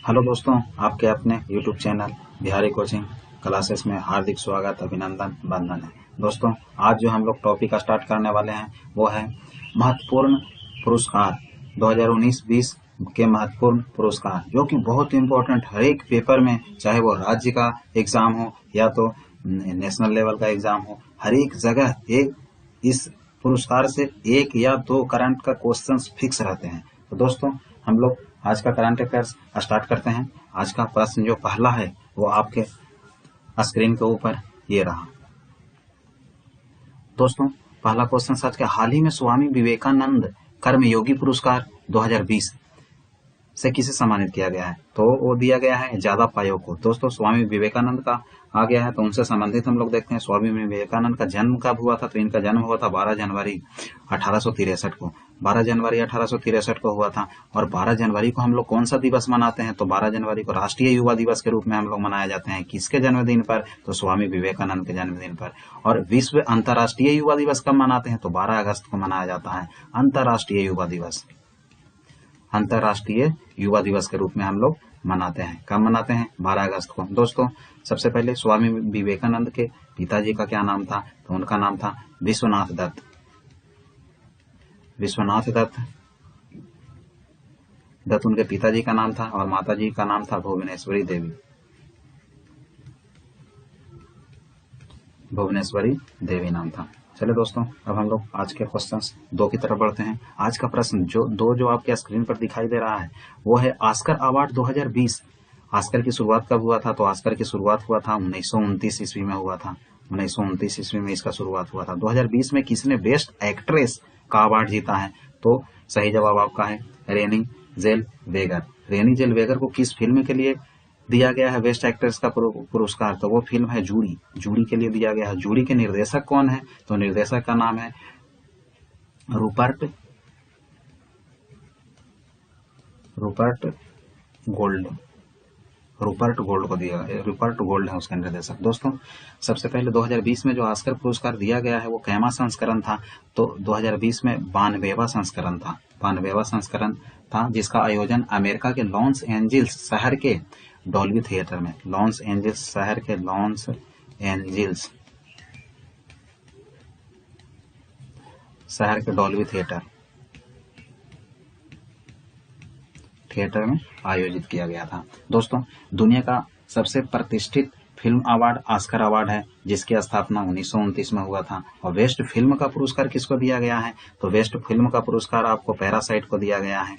Hello दोस्तों, आपके अपने YouTube channel Bihari coaching classes में हार्दिक स्वागत, अभिनंदन, वंदन है। दोस्तों, आज जो हम लोग टॉपिक स्टार्ट करने वाले हैं वो है महत्वपूर्ण पुरस्कार 2019-20 के महत्वपूर्ण पुरस्कार, जो कि बहुत इंपॉर्टेंट हर एक पेपर में, चाहे वो राज्य का एग्जाम हो या तो नेशनल लेवल का एग्जाम हो, हर एक जगह एक इस पुरस्कार से एक या दो करंट का क्वेश्चंस फिक्स रहते हैं। तो दोस्तों, हम लोग आज का करंट अफेयर्स स्टार्ट करते हैं। आज का प्रश्न जो पहला है वो आपके स्क्रीन के ऊपर ये रहा। दोस्तों, पहला क्वेश्चन सच के हाल ही में स्वामी विवेकानंद कर्मयोगी पुरस्कार 2020 से किसे सम्मानित किया गया है? तो वो दिया गया है ज्यादा पायो को। दोस्तों, स्वामी विवेकानंद का आ गया है, तो उनसे संबंधित हम लोग देखते हैं। स्वामी विवेकानंद का जन्म कब हुआ था? तो इनका जन्म हुआ था 12 जनवरी 1863 को। 12 जनवरी 1863 को हुआ था। और 12 जनवरी को हम लोग कौन सा दिवस मनाते हैं? तो 12 जनवरी को राष्ट्रीय युवा दिवस के रूप में हम लोग मनाए जाते हैं। किसके जन्मदिन पर? तो स्वामी विवेकानंद के जन्मदिन पर। और विश्व अंतर्राष्ट्रीय युवा दिवस कब मनाते हैं? तो 12 अगस्त को मनाया जाता है अंतर्राष्ट्रीय युवा दिवस। अंतर्राष्ट्रीय युवा दिवस के रूप में हम लोग मनाते हैं। कब मनाते हैं? 12 अगस्त को। दोस्तों, सबसे पहले स्वामी विवेकानंद के पिताजी का क्या नाम था? तो उनका नाम था विश्वनाथ दत्त। विश्वनाथ दत्त उनके पिताजी का नाम था, और माताजी का नाम था भुवनेश्वरी देवी। भुवनेश्वरी देवी नाम था। चलिए दोस्तों, अब हम लोग आज के क्वेश्चंस 2 की तरफ बढ़ते हैं। आज का प्रश्न जो आपके स्क्रीन पर दिखाई दे रहा है वो है ऑस्कर अवार्ड 2020। ऑस्कर की शुरुआत कब हुआ था? तो ऑस्कर की शुरुआत हुआ था 1929 ईस्वी में हुआ था। 1929 ईस्वी में इसका शुरुआत हुआ था। 2020 में किसने बेस्ट एक्ट्रेस का अवार्ड जीता है? तो सही जवाब आपका है रेनी जेलवेगर। रेनी जेलवेगर को किस फिल्म के लिए दिया गया है बेस्ट एक्ट्रेस का पुरस्कार? तो वो फिल्म है जूडी। जूडी के लिए दिया गया है। जूडी के निर्देशक कौन है? तो निर्देशक का नाम है रूपर्ट गोल्ड। रूपर्ट गोल्ड को दिया गया। रूपर्ट गोल्ड है उसका निर्देशक। दोस्तों, सबसे पहले 2020 में जो ऑस्कर पुरस्कार दिया गया है वो कैमा संस्करण था? तो 2020 में 92वां संस्करण था। 92वां संस्करण था, जिसका आयोजन अमेरिका के लॉस एंजिल्स शहर के डॉल्बी थिएटर में। लॉस एंजिल्स शहर के लॉस एंजिल्स शहर के डॉल्बी थिएटर में आयोजित किया गया था। दोस्तों, दुनिया का सबसे प्रतिष्ठित फिल्म अवार्ड ऑस्कर अवार्ड है, जिसकी स्थापना 1929 में हुआ था। और बेस्ट फिल्म का पुरस्कार किसको दिया गया है? तो बेस्ट फिल्म का पुरस्कार आपको पैरासाइट को दिया गया है।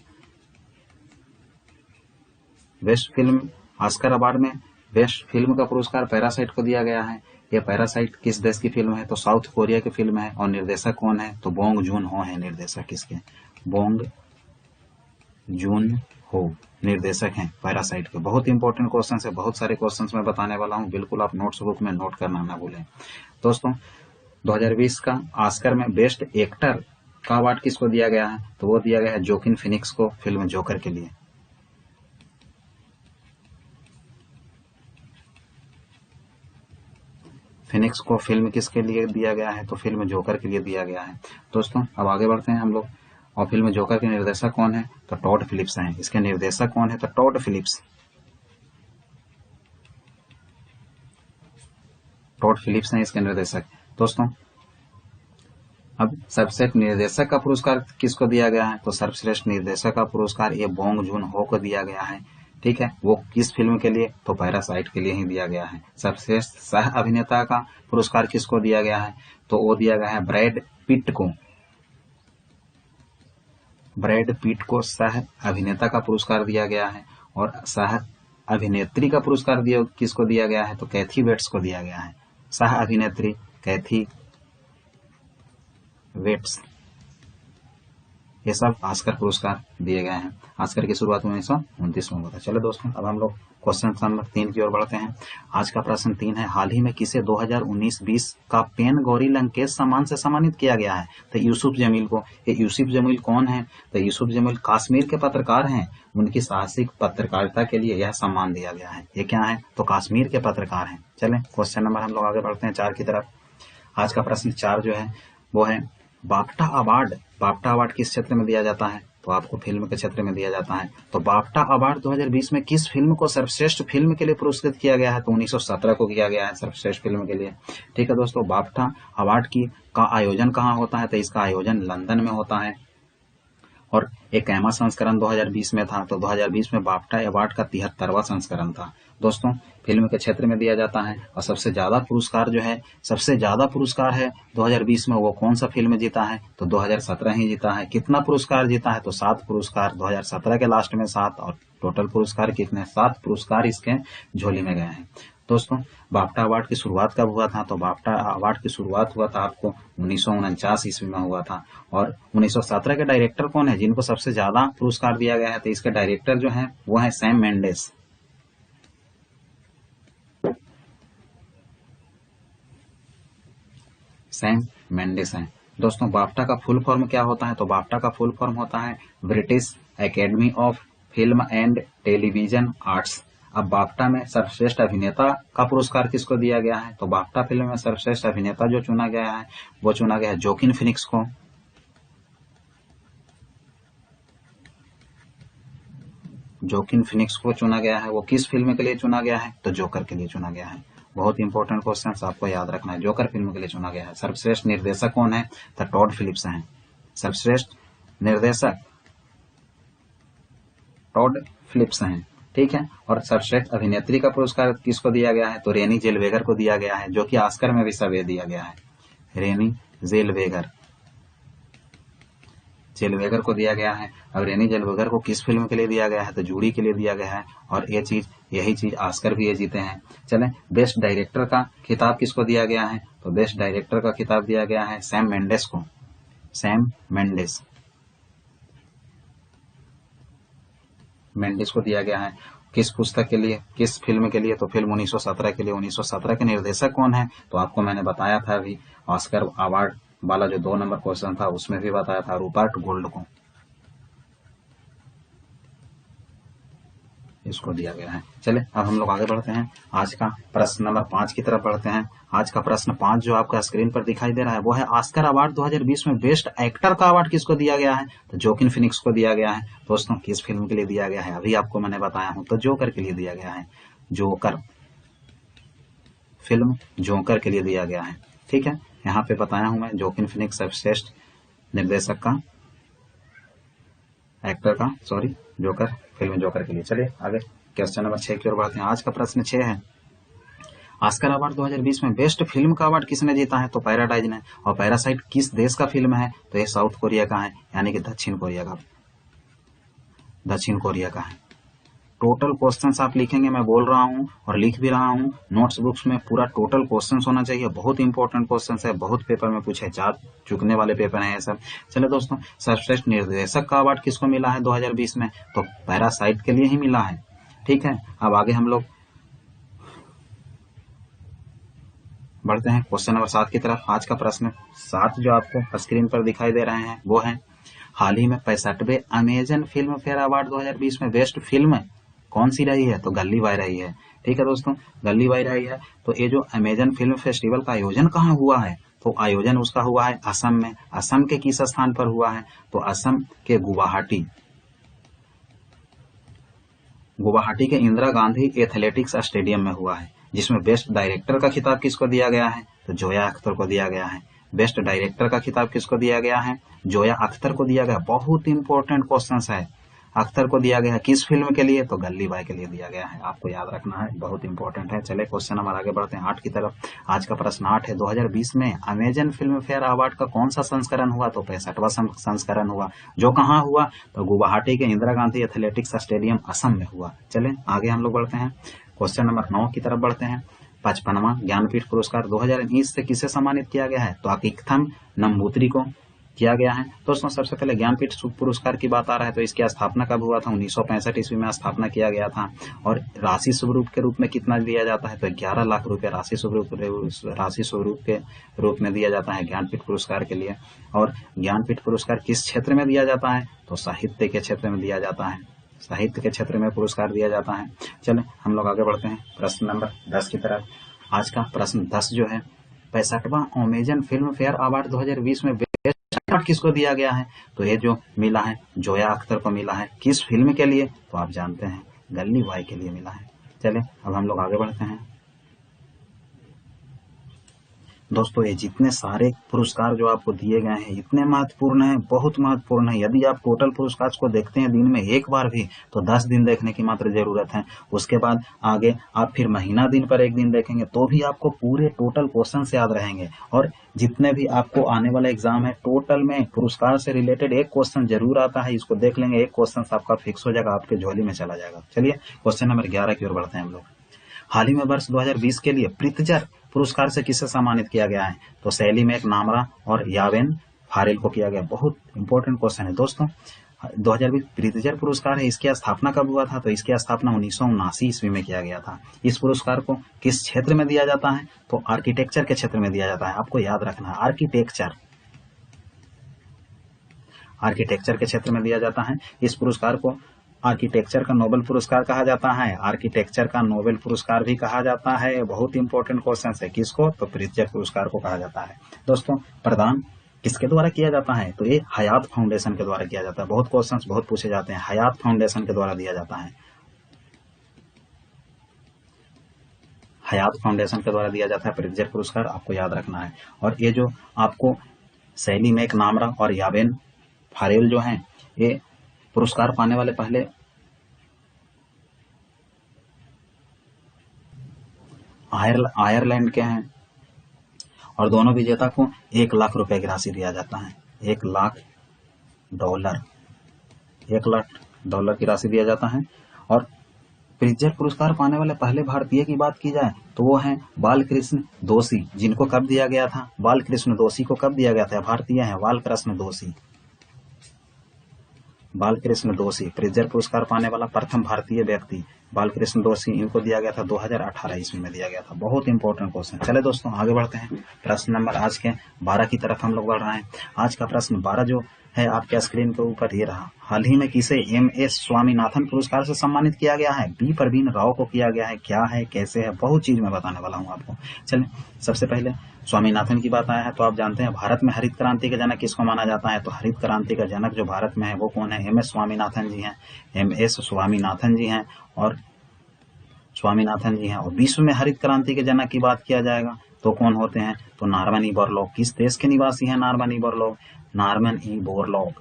बेस्ट फिल्म ऑस्कर अवार्ड में बेस्ट फिल्म का पुरस्कार पैरासाइट को दिया गया है। ये पैरासाइट किस देश की फिल्म है? तो साउथ कोरिया की फिल्म है। और निर्देशक कौन है? तो बोंग जून हो है निर्देशक इसके। बोंग जून हो निर्देशक हैं पैरासाइट के। बहुत इंपॉर्टेंट क्वेश्चन है, बहुत सारे क्वेश्चन मैं बताने वाला हूं, बिल्कुल आप नोट्स बुक में नोट करना ना भूलें। दोस्तों, 2020 का ऑस्कर में बेस्ट एक्टर का अवार्ड किसको दिया गया है? तो वो दिया गया है जोकिन फिनिक्स को फिल्म जोकर के लिए। फिनिक्स को फिल्म किसके लिए दिया गया है? तो फिल्म जोकर के लिए दिया गया है। दोस्तों, अब आगे बढ़ते हैं हम लोग। और फिल्म जोकर के निर्देशक कौन है? तो टॉड फिलिप्स हैं। इसके निर्देशक कौन है? तो टॉड फिलिप्स। टॉड फिलिप्स हैं इसके निर्देशक। दोस्तों, अब सर्वश्रेष्ठ निर्देशक का पुरस्कार किसको दिया गया है? तो सर्वश्रेष्ठ निर्देशक का पुरस्कार ये बोंग जून हो को दिया गया है। ठीक है, वो किस फिल्म के लिए? तो पैरासाइट के लिए ही दिया गया है। सर्वश्रेष्ठ सह अभिनेता का पुरस्कार किसको दिया गया है? तो वो दिया गया है ब्रैड पिट को। ब्रैड पिट को सह अभिनेता का पुरस्कार दिया गया है। और सह अभिनेत्री का पुरस्कार किसको दिया गया है? तो कैथी बेट्स को दिया गया है। सह अभिनेत्री कैथी बेट्स। ये सब ऑस्कर पुरस्कार दिए गए हैं। ऑस्कर की शुरुआत 1929 में हुआ था। चलो दोस्तों, अब हम लोग क्वेश्चन नंबर 3 की ओर बढ़ते हैं। आज का प्रश्न 3 है, हाल ही में किसे 2019-20 का पेन गौरी लंकेश सम्मान से सम्मानित किया गया है? तो यूसुफ जमील को। ये यूसुफ जमील कौन है? तो यूसुफ जमील कश्मीर के पत्रकार हैं। उनकी साहसिक पत्रकारिता के लिए यह सम्मान दिया गया है। ये क्या है? तो कश्मीर के पत्रकार हैं। चलें, क्वेश्चन नंबर हम लोग आगे बढ़ते हैं 4 की तरफ। आज का प्रश्न 4 जो है वो है बाफ्टा अवार्ड। बाफ्टा अवार्ड किस क्षेत्र में दिया जाता है? तो आपको फिल्म के क्षेत्र में दिया जाता है। तो बाफ्टा अवार्ड 2020 में किस फिल्म को सर्वश्रेष्ठ फिल्म के लिए पुरस्कृत किया गया है? तो 1917 को किया गया है सर्वश्रेष्ठ फिल्म के लिए। ठीक है दोस्तों, बाफ्टा अवार्ड का आयोजन कहाँ होता है? तो इसका आयोजन लंदन में होता है और एक एमा संस्करण 2020 में था। तो 2020 में बाफ्टा अवार्ड का 73वां संस्करण था। दोस्तों, फिल्म के क्षेत्र में दिया जाता है और सबसे ज्यादा पुरस्कार है 2020 में, वो कौन सा फिल्म जीता है? तो 2017 ही जीता है। कितना पुरस्कार जीता है? तो 7 पुरस्कार, 2017 के लास्ट में 7, और टोटल पुरस्कार कितने? 7 पुरस्कार इसके झोली में गए हैं। दोस्तों, बाफ्टा अवार्ड की शुरुआत कब हुआ था? तो बाफ्टा अवार्ड की शुरुआत हुआ था आपको 1949 ईस्वी में हुआ था। और 1917 के डायरेक्टर कौन है जिनको सबसे ज्यादा पुरस्कार दिया गया है? तो इसके डायरेक्टर जो है वो है सैम मेंडेस। सैम मेंडेस हैं। दोस्तों, बाफ्टा का फुल फॉर्म क्या होता है? तो बाफ्टा का फुल फॉर्म होता है British academy of film and television arts. अब बाफ्टा में सर्वश्रेष्ठ अभिनेता का पुरस्कार किसको दिया गया है? तो बाफ्टा फिल्म में सर्वश्रेष्ठ अभिनेता जो चुना गया है वो चुना गया है जोकिन फिनिक्स को। जोकिन फिनिक्स को चुना गया है। वो किस फिल्म के लिए चुना गया है? तो जोकर के लिए चुना गया है। बहुत इंपॉर्टेंट क्वेश्चन आपको याद रखना है। जोकर फिल्म के लिए चुना गया है। सर्वश्रेष्ठ निर्देशक कौन है? तो टॉड फिलिप्स हैं। सर्वश्रेष्ठ निर्देशक टॉड फिलिप्स हैं। ठीक है। और सर्वश्रेष्ठ अभिनेत्री का पुरस्कार किसको दिया गया है? तो रेनी जेलवेगर को दिया गया है, जो कि ऑस्कर में भी सर्वे दिया गया है। रेनी जेलवेगर को दिया गया है। अब रेनी जेलवेगर को किस फिल्म के लिए दिया गया है? तो जूरी के लिए दिया गया है। और यही चीज ऑस्कर भी ये जीते हैं। चलें, बेस्ट डायरेक्टर का खिताब किसको दिया गया है? तो बेस्ट डायरेक्टर का खिताब दिया गया है सैम मेंडेस को। सैम मेंडेस को दिया गया है। किस पुस्तक के लिए, किस फिल्म के लिए? तो फिल्म 1917 के लिए। 1917 के निर्देशक कौन है? तो आपको मैंने बताया था अभी, ऑस्कर अवार्ड वाला जो 2 नंबर क्वेश्चन था उसमें भी बताया था, रूपर्ट गोल्ड को इसको दिया गया है। चले, अब हम लोग आगे बढ़ते हैं। आज का प्रश्न नंबर 5 की तरफ बढ़ते हैं। आज का प्रश्न 5 जो आपका स्क्रीन पर दिखाई दे रहा है वो है, ऑस्कर अवार्ड 2020 में बेस्ट एक्टर का अवार्ड किसको दिया गया है? तो जोकिन फिनिक्स को दिया गया है। दोस्तों, किस फिल्म के लिए दिया गया है? अभी आपको मैंने बताया हूं, तो जोकर के लिए दिया गया है। जोकर फिल्म जोकर के लिए दिया गया है। ठीक है, यहाँ पे बताया हूं मैं जोकिन फिनिक्स सर्वश्रेष्ठ निर्देशक का, एक्टर का, सॉरी, जोकर फिल्म जोकर के लिए। चलिए आगे क्वेश्चन नंबर 6 की ओर बढ़ते हैं। आज का प्रश्न 6 है, ऑस्कर अवार्ड 2020 में बेस्ट फिल्म का अवार्ड किसने जीता है? तो पैराडाइज ने। और पैरासाइट किस देश का फिल्म है? तो ये साउथ कोरिया का है, यानी कि दक्षिण कोरिया का है। टोटल क्वेश्चंस आप लिखेंगे, मैं बोल रहा हूं और लिख भी रहा हूं, नोट्स बुक्स में पूरा टोटल क्वेश्चंस होना चाहिए। बहुत इंपॉर्टेंट क्वेश्चंस है, बहुत पेपर में पूछे जा चुकने वाले पेपर हैं ये सब। चलो दोस्तों, सर्वश्रेष्ठ निर्देशक का अवार्ड किसको मिला है 2020 में? तो पैरासाइट के लिए ही मिला है। ठीक है, अब आगे हम लोग बढ़ते हैं क्वेश्चन नंबर 7 की तरफ। आज का प्रश्न 7 जो आपको स्क्रीन पर दिखाई दे रहे हैं वो है, हाल ही में 65वें अमेजन फिल्म फेयर अवार्ड 2020 में बेस्ट फिल्म कौन सी रही है? तो गल्ली बॉय रही है। ठीक है दोस्तों, गल्ली बॉय रही है। तो ये जो अमेजन फिल्म फेस्टिवल का आयोजन कहाँ हुआ है? तो आयोजन उसका हुआ है असम में। असम के किस स्थान पर हुआ है? तो असम के गुवाहाटी के इंदिरा गांधी एथलेटिक्स स्टेडियम में हुआ है, जिसमें बेस्ट डायरेक्टर का खिताब किसको दिया गया है? तो जोया अख्तर को दिया गया है। बेस्ट डायरेक्टर का खिताब किसको दिया गया है? जोया अख्तर को दिया गया। बहुत इंपॉर्टेंट क्वेश्चन है। अख्तर को दिया गया किस फिल्म के लिए? तो गल्ली बॉय के लिए दिया गया है। आपको याद रखना है, बहुत इंपॉर्टेंट है। चले क्वेश्चन नंबर आगे बढ़ते हैं 8 की तरफ। आज का प्रश्न 8 है, 2020 में अमेजन फिल्म फेयर अवार्ड का कौन सा संस्करण हुआ? तो 65वां संस्करण हुआ, जो कहाँ हुआ? तो गुवाहाटी के इंदिरा गांधी एथलेटिक्स स्टेडियम असम में हुआ। चले आगे हम लोग बढ़ते हैं, क्वेश्चन नंबर 9 की तरफ बढ़ते हैं। 55वां ज्ञानपीठ पुरस्कार 2019 से किसे सम्मानित किया गया है? तो अकिथम नंबूतिरी को किया गया है। दोस्तों, सबसे पहले ज्ञानपीठ पुरस्कार की बात आ रहा है तो इसकी स्थापना कब हुआ था? 1965 ईस्वी में स्थापना किया गया था। और राशि स्वरूप के रूप में कितना दिया जाता है? तो 11 लाख रुपए राशि स्वरूप के रूप में दिया जाता है ज्ञानपीठ पुरस्कार के लिए। और ज्ञानपीठ पुरस्कार किस क्षेत्र में दिया जाता है? तो साहित्य के क्षेत्र में दिया जाता है। साहित्य के क्षेत्र में पुरस्कार दिया जाता है। चलें हम लोग आगे बढ़ते हैं प्रश्न नंबर 10 की तरफ। आज का प्रश्न 10 जो है, 65वां अमेजन फिल्म फेयर अवार्ड 2020 में बेस्ट अवार्ड किसको दिया गया है? तो ये जो मिला है जोया अख्तर को मिला है। किस फिल्म के लिए? तो आप जानते हैं गली बॉय के लिए मिला है। चलिए अब हम लोग आगे बढ़ते हैं। दोस्तों ये जितने सारे पुरस्कार जो आपको दिए गए हैं इतने महत्वपूर्ण हैं, बहुत महत्वपूर्ण है। यदि आप टोटल पुरस्कार को देखते हैं दिन में एक बार भी तो 10 दिन देखने की मात्र जरूरत है। उसके बाद आगे आप फिर महीना दिन पर एक दिन देखेंगे तो भी आपको पूरे टोटल क्वेश्चन याद रहेंगे। और जितने भी आपको आने वाला एग्जाम है टोटल में पुरस्कार से रिलेटेड एक क्वेश्चन जरूर आता है। इसको देख लेंगे, एक क्वेश्चन आपका फिक्स हो जाएगा, आपके झोली में चला जाएगा। चलिए क्वेश्चन नंबर 11 की ओर बढ़ते हैं हम लोग। हाल ही में वर्ष 2020 के लिए प्रित्जर पुरस्कार से किसे सम्मानित किया गया है? तो सैली मैक नामरा और यावेन फारेल को किया गया। बहुत इंपॉर्टेंट क्वेश्चन है दोस्तों। 2020 प्रित्जर पुरस्कार है, इसकी स्थापना कब हुआ था? तो इसकी स्थापना 1979 ईस्वी में किया गया था। इस पुरस्कार को किस क्षेत्र में दिया जाता है? तो आर्किटेक्चर के क्षेत्र में दिया जाता है। आपको याद रखना है आर्किटेक्चर के क्षेत्र में दिया जाता है। इस पुरस्कार को आर्किटेक्चर का नोबेल पुरस्कार कहा जाता है। आर्किटेक्चर का नोबेल पुरस्कार भी कहा जाता है। बहुत इंपॉर्टेंट क्वेश्चन है। किसको? तो प्रित्जर पुरस्कार को कहा जाता है। दोस्तों प्रदान किसके द्वारा किया जाता है? तो ये हयात फाउंडेशन के द्वारा किया जाता है। बहुत क्वेश्चंस बहुत पूछे जाते हैं। हयात फाउंडेशन के द्वारा दिया जाता है। हयात फाउंडेशन के द्वारा दिया जाता है प्रित्जर पुरस्कार, आपको याद रखना है। और ये जो आपको सैली मैक नामरा और यावेन फारेल जो हैं ये पुरस्कार पाने वाले पहले आयरलैंड के हैं और दोनों विजेता को 1 लाख रुपए की राशि दिया जाता है। 1 लाख डॉलर की राशि दिया जाता है। और प्रित्जर पुरस्कार पाने वाले पहले भारतीय की बात की जाए तो वो हैं बालकृष्ण दोषी, जिनको कब दिया गया था? बालकृष्ण दोषी को कब दिया गया था? भारतीय हैं बालकृष्ण दोषी प्रित्जर पुरस्कार पाने वाला प्रथम भारतीय व्यक्ति बालकृष्ण दोषी। इनको दिया गया था 2018 ईस्वी में दिया गया था। बहुत इंपॉर्टेंट क्वेश्चन। चले दोस्तों आगे बढ़ते हैं। प्रश्न नंबर आज के 12 की तरफ हम लोग बढ़ रहे हैं। आज का प्रश्न 12 जो है आपके स्क्रीन के ऊपर ये रहा। हाल ही में किसे MS स्वामीनाथन पुरस्कार से सम्मानित किया गया है? बी परवीन राव को किया गया है। क्या है, कैसे है, बहुत चीज मैं बताने वाला हूँ आपको। चलिए सबसे पहले स्वामीनाथन की बात आया है तो आप जानते हैं भारत में हरित क्रांति का जनक किसको माना जाता है? तो हरित क्रांति का जनक जो भारत में है वो कौन है? MS स्वामीनाथन जी हैं। MS स्वामीनाथन जी हैं और विश्व में हरित क्रांति के जनक की बात किया जाएगा तो कौन होते हैं? तो नॉर्मन ई बोरलॉग। किस देश के निवासी हैं नॉर्मन ई बोरलॉग?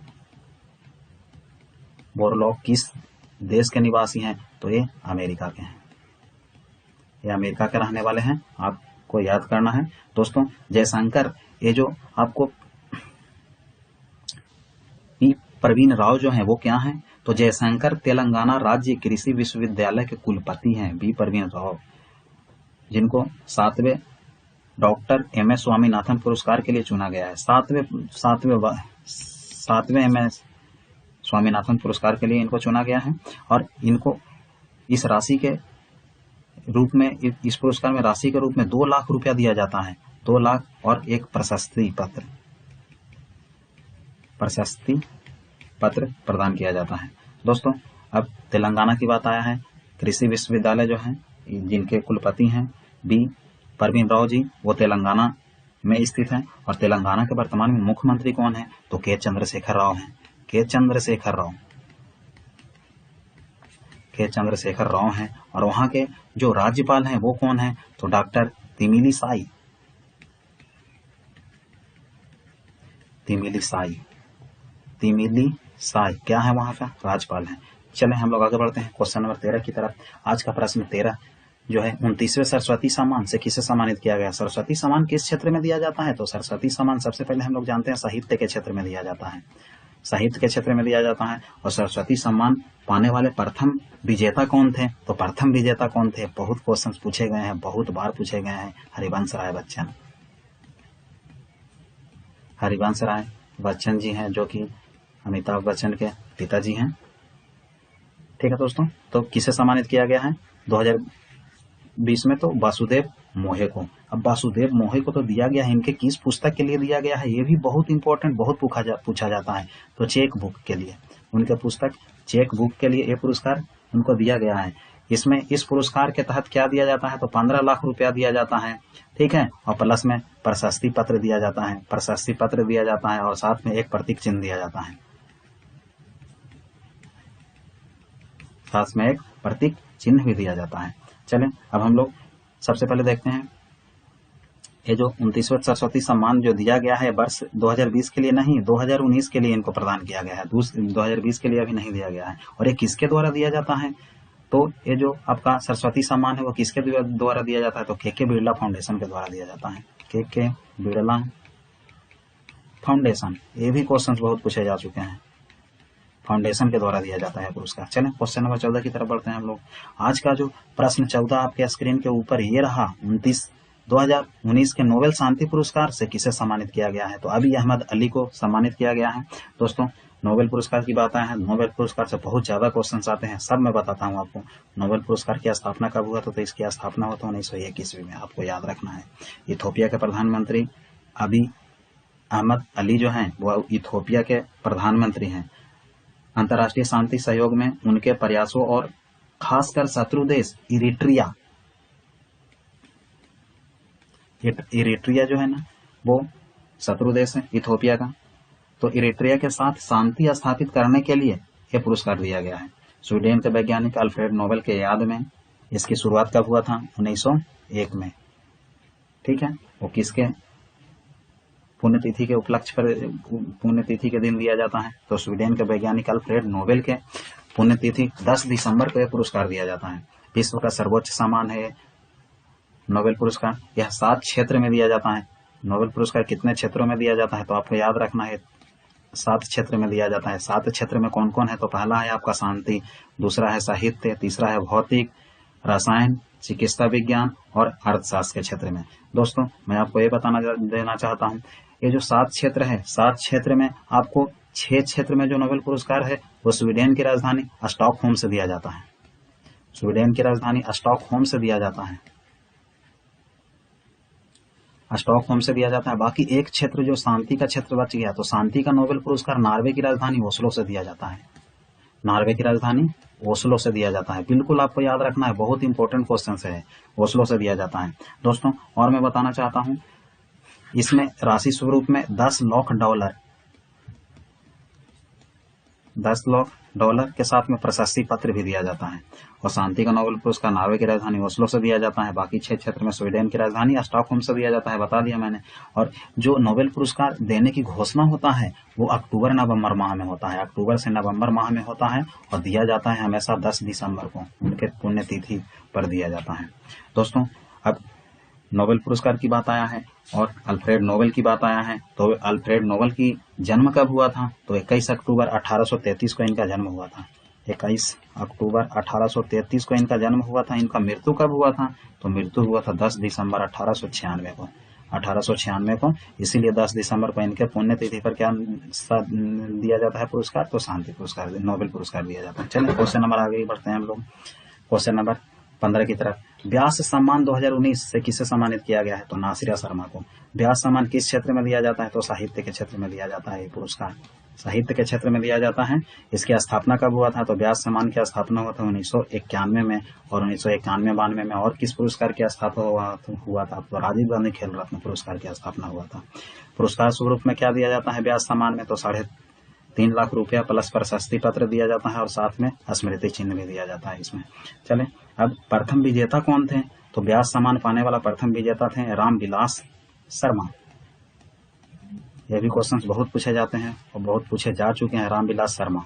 बोरलॉग किस देश के निवासी हैं? तो ये अमेरिका के हैं। ये अमेरिका के रहने वाले हैं, आपको याद करना है। दोस्तों जयशंकर, ये जो आपको पी परवीन राव जो हैं वो क्या हैं? तो जयशंकर तेलंगाना राज्य कृषि विश्वविद्यालय के कुलपति हैं। बी परवीन राव, जिनको 7वें डॉक्टर MS स्वामीनाथन पुरस्कार के लिए चुना गया है। 7वें MS स्वामीनाथन पुरस्कार के लिए इनको चुना गया है। और इनको इस राशि के रूप में, इस पुरस्कार में राशि के रूप में 2 लाख रुपया दिया जाता है। 2 लाख और एक प्रशस्ति पत्र प्रदान किया जाता है। दोस्तों अब तेलंगाना की बात आया है। कृषि विश्वविद्यालय जो है जिनके कुलपति हैं बी परवीन राव जी, वो तेलंगाना में स्थित है। और तेलंगाना के वर्तमान में मुख्यमंत्री कौन है? तो के चंद्रशेखर राव हैं। और वहां के जो राज्यपाल हैं वो कौन है? तो डॉक्टर तिमिलिसाई क्या है वहां का? राज्यपाल है। चले हम लोग आगे बढ़ते हैं क्वेश्चन नंबर 13 की तरफ। आज का प्रश्न 13 जो है 29वें सरस्वती सम्मान से किसे सम्मानित किया गया? सरस्वती सम्मान किस क्षेत्र में दिया जाता है? तो सरस्वती सम्मान सबसे पहले हम लोग जानते हैं साहित्य के क्षेत्र में दिया जाता है। और सरस्वती सम्मान पाने वाले प्रथम विजेता कौन थे? तो प्रथम विजेता कौन थे? बहुत क्वेश्चन पूछे गए हैं, बहुत बार पूछे गए हैं। हरिवंश राय बच्चन जी हैं, जो कि अमिताभ बच्चन के पिताजी हैं। ठीक है दोस्तों, तो किसे सम्मानित किया गया है 2020 में? तो वासुदेव मोहे को। अब वासुदेव मोहे को तो दिया गया है, इनके किस पुस्तक के लिए दिया गया है ये भी बहुत इंपॉर्टेंट, बहुत पूछा जाता है। तो चेक बुक के लिए, उनके पुस्तक चेक बुक के लिए ये पुरस्कार उनको दिया गया है। इसमें इस पुरस्कार के तहत क्या दिया जाता है, तो 15 लाख रुपया दिया जाता है, ठीक है, और प्लस में प्रशस्ति पत्र दिया जाता है, प्रशस्ति पत्र दिया जाता है और साथ में एक प्रतीक चिन्ह दिया जाता है, साथ में एक प्रतीक चिन्ह भी दिया जाता है। चलें अब हम लोग सबसे पहले देखते हैं ये जो 29वां सरस्वती सम्मान जो दिया गया है वर्ष 2020 के लिए नहीं, 2019 के लिए इनको प्रदान किया गया है, 2020 के लिए अभी नहीं दिया गया है। और ये किसके द्वारा दिया जाता है, तो ये जो आपका सरस्वती सम्मान है वो किसके द्वारा दिया जाता है, तो के बिरला फाउंडेशन के द्वारा दिया जाता है, के बिरला फाउंडेशन। ये भी क्वेश्चन बहुत पूछे जा चुके हैं, फाउंडेशन के द्वारा दिया जाता है पुरस्कार। चलें क्वेश्चन नंबर 14 की तरफ बढ़ते हैं हम लोग। आज का जो प्रश्न 14 आपके स्क्रीन के ऊपर ये रहा, 2019 के नोबेल शांति पुरस्कार से किसे सम्मानित किया गया है, तो अबी अहमद अली को सम्मानित किया गया है। दोस्तों नोबेल पुरस्कार की बात है, नोबेल पुरस्कार से बहुत ज्यादा क्वेश्चंस आते हैं, सब मैं बताता हूं आपको। नोबेल पुरस्कार की स्थापना कब हुआ था, तो इसकी स्थापना हुआ था 1921 में, आपको याद रखना है। इथोपिया के प्रधानमंत्री अबी अहमद अली जो हैं वो इथोपिया के प्रधानमंत्री हैं। अंतर्राष्ट्रीय शांति सहयोग में उनके प्रयासों और खासकर शत्रु देश इरिट्रिया जो है ना वो शत्रु देश है इथोपिया का, तो इरिट्रिया के साथ शांति स्थापित करने के लिए यह पुरस्कार दिया गया है। स्वीडन के वैज्ञानिक अल्फ्रेड नोबेल के याद में इसकी शुरुआत कब हुआ था, 1901 में, ठीक है। वो किसके पुण्यतिथि के उपलक्ष्य पर, पुण्यतिथि के दिन दिया जाता है, तो स्वीडन के वैज्ञानिक अल्फ्रेड नोबेल के पुण्यतिथि 10 दिसंबर को यह पुरस्कार दिया जाता है। विश्व का सर्वोच्च सम्मान है नोबेल पुरस्कार, यह 7 क्षेत्र में दिया जाता है। नोबेल पुरस्कार कितने क्षेत्रों में दिया जाता है, तो आपको याद रखना है 7 क्षेत्र में दिया जाता है। 7 क्षेत्र में कौन कौन है, तो पहला है आपका शांति, दूसरा है साहित्य, तीसरा है भौतिक, रसायन, चिकित्सा विज्ञान और अर्थशास्त्र के क्षेत्र में। दोस्तों मैं आपको ये देना चाहता हूँ, ये जो 7 क्षेत्र है, 7 क्षेत्र में आपको 6 क्षेत्र में जो नोबेल पुरस्कार है वो स्वीडन की राजधानी स्टॉकहोम से दिया जाता है, स्वीडन की राजधानी स्टॉकहोम से दिया जाता है, स्टॉकहोम से दिया जाता है। बाकी एक क्षेत्र जो शांति का क्षेत्र बच गया, तो शांति का नोबेल पुरस्कार नॉर्वे की राजधानी ओस्लो से दिया जाता है, नॉर्वे की राजधानी ओस्लो से दिया जाता है। बिल्कुल आपको याद रखना है, बहुत इंपॉर्टेंट क्वेश्चन है, ओस्लो से दिया जाता है। दोस्तों और मैं बताना चाहता हूं, इसमें राशि स्वरूप में $10 लाख के साथ में प्रशस्ति पत्र भी दिया जाता है। और शांति का नोबेल पुरस्कार नॉर्वे की राजधानी ओस्लो से दिया जाता है, बाकी 6 क्षेत्र में स्वीडन की राजधानी स्टॉकहोम से दिया जाता है, बता दिया मैंने। और जो नोबेल पुरस्कार देने की घोषणा होता है वो अक्टूबर नवंबर माह में होता है, अक्टूबर से नवंबर माह में होता है और दिया जाता है हमेशा 10 दिसंबर को, उनके पुण्यतिथि पर दिया जाता है। दोस्तों अब नोबेल पुरस्कार की बात आया है और अल्फ्रेड नोबेल की बात आया है, तो अल्फ्रेड नोबेल की जन्म कब हुआ था, तो 21 अक्टूबर 1833 को इनका जन्म हुआ था, 21 अक्टूबर 1833 को इनका जन्म हुआ था। इनका मृत्यु कब हुआ था, तो मृत्यु हुआ था 10 दिसंबर 1896 को, 1896 को। इसीलिए 10 दिसंबर को इनके पुण्यतिथि पर क्या दिया जाता है पुरस्कार, तो शांति पुरस्कार, नोबेल पुरस्कार दिया जाता है। चलिए क्वेश्चन नंबर आगे बढ़ते हैं हम लोग, क्वेश्चन नंबर 15 की तरफ। व्यास सम्मान 2019 से किसे सम्मानित किया गया है, तो नासिरा शर्मा को। व्यास सम्मान किस क्षेत्र में दिया जाता है, तो साहित्य के क्षेत्र में दिया जाता है। ये पुरस्कार साहित्य के क्षेत्र में दिया जाता है। इसकी स्थापना कब हुआ था, तो व्यास सम्मान की स्थापना हुआ था 1991 में, और 1991-92 में और किस पुरस्कार की स्थापना हुआ था, तो राजीव गांधी खेल रत्न पुरस्कार की स्थापना हुआ था। पुरस्कार स्वरूप में क्या दिया जाता है व्यास सम्मान में, तो 3.5 लाख रुपया प्लस प्रशस्ति पत्र दिया जाता है और साथ में स्मृति चिन्ह भी दिया जाता है इसमें। चले अब प्रथम विजेता कौन थे, तो व्यास सम्मान पाने वाला प्रथम विजेता थे रामविलास शर्मा। ये भी क्वेश्चंस बहुत पूछे जाते हैं और बहुत पूछे जा चुके हैं, रामविलास शर्मा,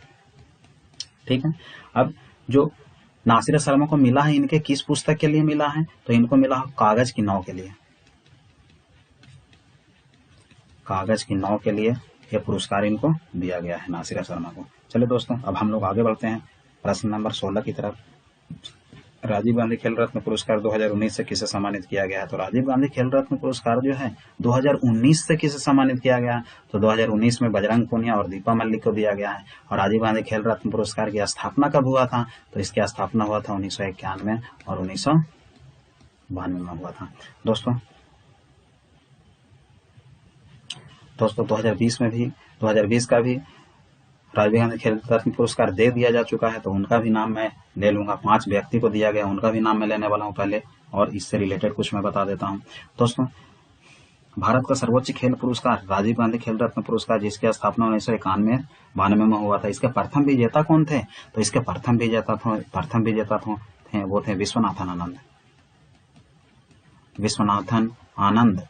ठीक है। अब जो नासिरा शर्मा को मिला है, इनके किस पुस्तक के लिए मिला है, तो इनको मिला है कागज की नाव के लिए, कागज की नाव के लिए यह पुरस्कार इनको दिया गया है नासिरा शर्मा को। चलिए दोस्तों अब हम लोग आगे बढ़ते हैं प्रश्न नंबर 16 की तरफ। राजीव गांधी खेल रत्न पुरस्कार 2019 से किसे सम्मानित किया गया है, तो राजीव गांधी खेल रत्न पुरस्कार जो है 2019 से किसे सम्मानित किया गया है, तो 2019 में बजरंग पूनिया और दीपा मलिक को दिया गया है। और राजीव गांधी खेल रत्न पुरस्कार की स्थापना कब हुआ था, तो इसकी स्थापना हुआ था 1991 और 1992 में हुआ था। दोस्तों 2020 का भी राजीव गांधी खेल रत्न पुरस्कार दे दिया जा चुका है, तो उनका भी नाम मैं ले लूंगा। 5 व्यक्ति को दिया गया, उनका भी नाम मैं लेने वाला हूं पहले, और इससे रिलेटेड कुछ मैं बता देता हूं। दोस्तों, भारत का सर्वोच्च खेल पुरस्कार राजीव गांधी खेल रत्न पुरस्कार, जिसकी स्थापना 1991-92 में हुआ था, इसके प्रथम विजेता कौन थे? तो इसके प्रथम विजेता थे वो थे विश्वनाथन आनंद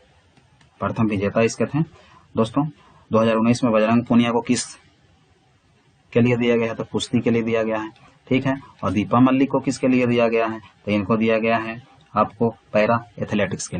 प्रथम विजेता इसके थे। दोस्तों, 2019 में बजरंग पूनिया को किस के लिए दिया गया है? तो कुश्ती के लिए दिया गया है, ठीक है। और दीपा मलिक को किसके लिए दिया गया है? तो इनको दिया गया है आपको पैरा एथलेटिक्स के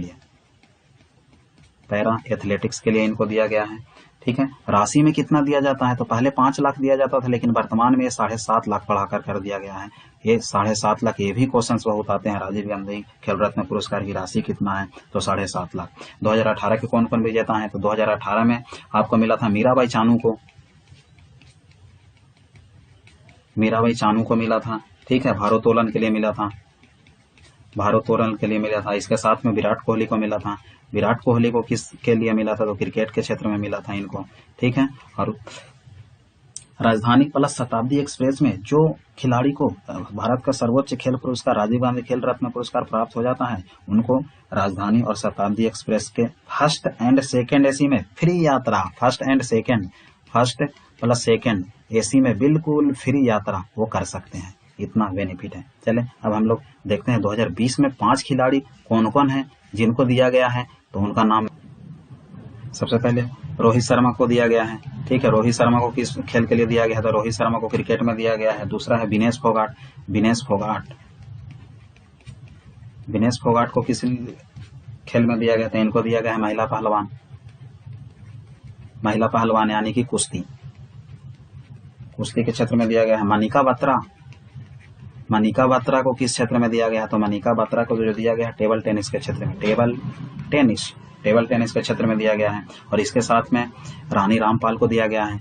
लिए इनको दिया गया है, ठीक है। राशि में कितना दिया जाता है? तो पहले 5 लाख दिया जाता था, लेकिन वर्तमान में ये 7.5 लाख बढ़ाकर कर दिया गया है। ये 7.5 लाख, ये भी क्वेश्चन बहुत आते हैं, राजीव गांधी खेल रत्न पुरस्कार की राशि कितना है? तो 7.5 लाख। 2018 के कौन कौन विजेता है? तो 2018 में आपको मिला था मीराबाई चानू को मिला था, ठीक है। भारोत्तोलन के लिए मिला था। इसके साथ में विराट कोहली को मिला था। विराट कोहली को किसके लिए मिला था? तो क्रिकेट के क्षेत्र में मिला था इनको, ठीक है। और राजधानी प्लस शताब्दी एक्सप्रेस में जो खिलाड़ी को भारत का सर्वोच्च खेल पुरस्कार राजीव गांधी खेल रत्न पुरस्कार प्राप्त हो जाता है, उनको राजधानी और शताब्दी एक्सप्रेस के फर्स्ट एंड सेकेंड एसी में फ्री यात्रा, फर्स्ट प्लस सेकेंड एसी में बिल्कुल फ्री यात्रा वो कर सकते हैं। इतना बेनिफिट है। चले अब हम लोग देखते हैं 2020 में 5 खिलाड़ी कौन कौन हैं जिनको दिया गया है। तो उनका नाम, सबसे पहले रोहित शर्मा को दिया गया है, ठीक है। रोहित शर्मा को किस खेल के लिए दिया गया है? तो रोहित शर्मा को क्रिकेट में दिया गया है। दूसरा है विनेश फोगाट को किस खेल में दिया गया था? इनको दिया गया है महिला पहलवान यानी कि कुश्ती के क्षेत्र में दिया गया है। मनिका बत्रा को किस क्षेत्र में दिया गया है? तो मनिका बत्रा को जो दिया गया है टेबल टेनिस के क्षेत्र में, टेबल टेनिस के क्षेत्र में दिया गया है। और इसके साथ में रानी रामपाल को दिया गया है।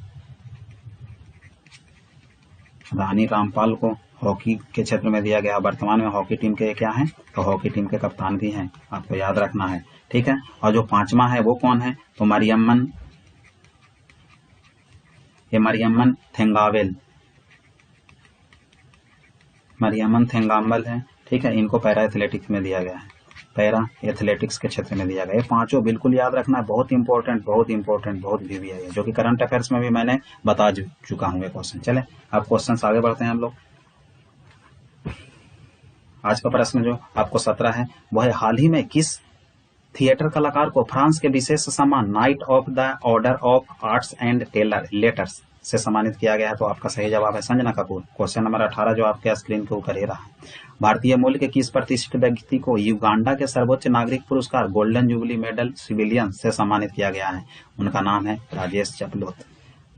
रानी रामपाल को हॉकी के क्षेत्र में दिया गया। वर्तमान में हॉकी टीम के क्या हैं? तो हॉकी टीम के कप्तान भी हैं, आपको याद रखना है, ठीक है। और जो 5वां है वो कौन है? तो मरियम्मन थेंगाम्बल है, ठीक है। इनको पैरा एथलेटिक्स में दिया गया है, पैरा एथलेटिक्स के क्षेत्र में दिया गया है। 5 बिल्कुल याद रखना है, बहुत इंपॉर्टेंट, बहुत वीवी है, जो कि करंट अफेयर्स में भी मैंने बता चुका हूँ ये क्वेश्चन। चले अब क्वेश्चन आगे बढ़ते हैं हम लोग। आज का प्रश्न जो आपको 17 है वो है, हाल ही में किस थिएटर कलाकार को फ्रांस के विशेष सम्मान night of the order of arts and letters से सम्मानित किया गया है? तो आपका सही जवाब है संजना कपूर। क्वेश्चन नंबर 18 जो आपके स्क्रीन के ऊपर ही रहा है, भारतीय मूल के किस प्रतिष्ठित व्यक्ति को युगांडा के सर्वोच्च नागरिक पुरस्कार गोल्डन जुबली मेडल सिविलियन से सम्मानित किया गया है? उनका नाम है राजेश चपलोत।